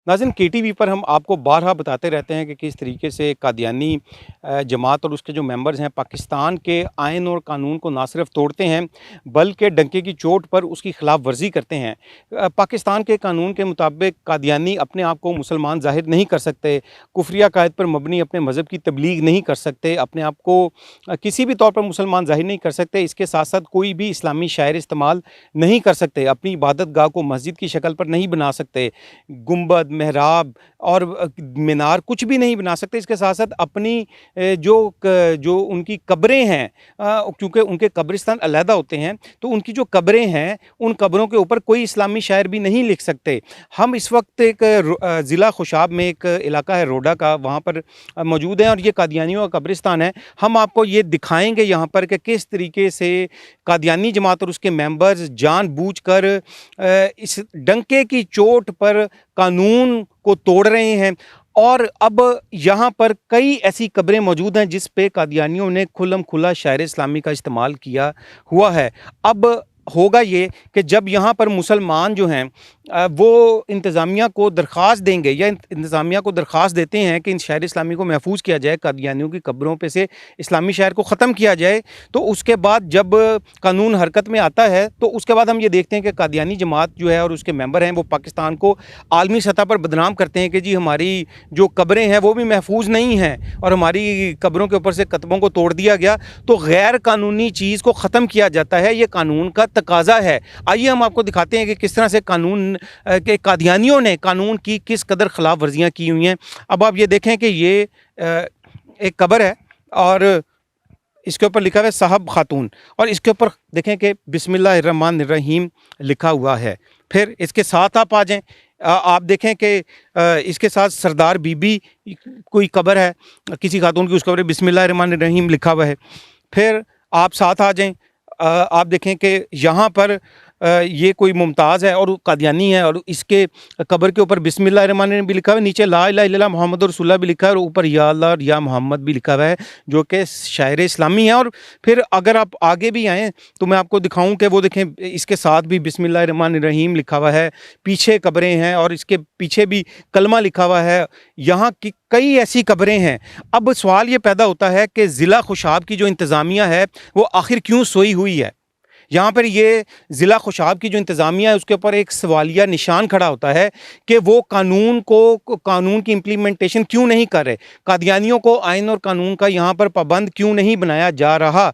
नाज़रीन, KTV पर हम आपको बारहा बताते रहते हैं कि किस तरीके से कादियानी जमात और उसके जो मेंबर्स हैं पाकिस्तान के आइन और कानून को ना सिर्फ तोड़ते हैं बल्कि डंके की चोट पर उसकी खिलाफ वर्जी करते हैं। पाकिस्तान के कानून के मुताबिक कादियानी अपने आप को मुसलमान ज़ाहिर नहीं कर सकते, कुफ्री अक़ायद पर मबनी अपने मज़हब की तबलीग नहीं कर सकते, अपने आप को किसी भी तौर पर मुसलमान ज़ाहिर नहीं कर सकते। इसके साथ साथ कोई भी इस्लामी शायर इस्तेमाल नहीं कर सकते, अपनी इबादत गाह को मस्जिद की शक्ल पर नहीं बना सकते, गुंबद मेहराब और मीनार कुछ भी नहीं बना सकते। इसके साथ साथ अपनी जो उनकी कब्रें हैं, क्योंकि उनके कब्रिस्तान अलहदा होते हैं, तो उनकी जो कब्रें हैं उन कब्रों के ऊपर कोई इस्लामी शायर भी नहीं लिख सकते। हम इस वक्त एक ज़िला खुशाब में एक इलाका है रोडा का, वहाँ पर मौजूद हैं और ये कादियानियों का कब्रिस्तान है। हम आपको ये दिखाएंगे यहाँ पर कि किस तरीके से कादियानी जमात और उसके मेंबर्स जानबूझकर इस डंके की चोट पर कानून को तोड़ रहे हैं। और अब यहाँ पर कई ऐसी कब्रें मौजूद हैं जिस पे कादियानियों ने खुल्लम खुला शायर इस्लामी का इस्तेमाल किया हुआ है। अब होगा ये कि जब यहाँ पर मुसलमान जो हैं वो इंतज़ामिया को दरख्वास्त देंगे या इंतज़ामिया को दरख्वास्त देते हैं कि इन शायर इस्लामी को महफूज किया जाए, कादियानियों की कब्रों पे से इस्लामी शायर को ख़त्म किया जाए, तो उसके बाद जब कानून हरकत में आता है तो उसके बाद हम ये देखते हैं कि कादियानी जमात जो है और उसके मेंबर हैं वो पाकिस्तान को आलमी सतह पर बदनाम करते हैं कि जी हमारी जो कब्रें हैं वो भी महफूज नहीं हैं और हमारी कब्रों के ऊपर से कतबों को तोड़ दिया गया। तो गैर कानूनी चीज़ को ख़त्म किया जाता है, ये कानून का तकाज़ा है। आइए हम आपको दिखाते हैं कि किस तरह से कानून के कादियानियों ने कानून की किस कदर खिलाफ वर्जियाँ की हुई हैं। अब आप ये देखें कि ये एक कब्र है और इसके ऊपर लिखा हुआ है साहब खातून, और इसके ऊपर देखें कि बिस्मिल्लाहिर्रहमानिर्रहीम लिखा हुआ है। फिर इसके साथ आप आ जाएं, आप देखें कि इसके साथ सरदार बीबी कोई कब्र है किसी खातून की, उस कब्र बिस्मिल्लाहिर्रहमानिर्रहीम लिखा हुआ है। फिर आप साथ आ जाएं, आप देखें कि यहाँ पर ये कोई मुमताज़ है और कादियानी है और इसके कब्र के ऊपर बिस्मिल्लाहिर्रहमानिर्रहीम भी लिखा हुआ है, नीचे ला इलाहा इल्लल्लाह मुहम्मदुर रसूलुल्लाह भी लिखा है और ऊपर या अल्लाह और या मोहम्मद भी लिखा हुआ है जो कि शायर इस्लामी है। और फिर अगर आप आगे भी आएँ तो मैं आपको दिखाऊं कि वो देखें इसके साथ भी बिस्मिल्लाहिर्रहमानिर्रहीम लिखा हुआ है, पीछे कब्रें हैं और इसके पीछे भी कलमा लिखा हुआ है। यहाँ की कई ऐसी कब्रें हैं। अब सवाल ये पैदा होता है कि ज़िला खुशाब की जो इंतज़ामिया है वो आखिर क्यों सोई हुई है। यहाँ पर ये ज़िला खुशाब की जो इंतज़ामिया है उसके ऊपर एक सवालिया निशान खड़ा होता है कि वो कानून की इम्प्लीमेंटेशन क्यों नहीं कर रहे, कादियानियों को आइन और कानून का यहाँ पर पाबंद क्यों नहीं बनाया जा रहा।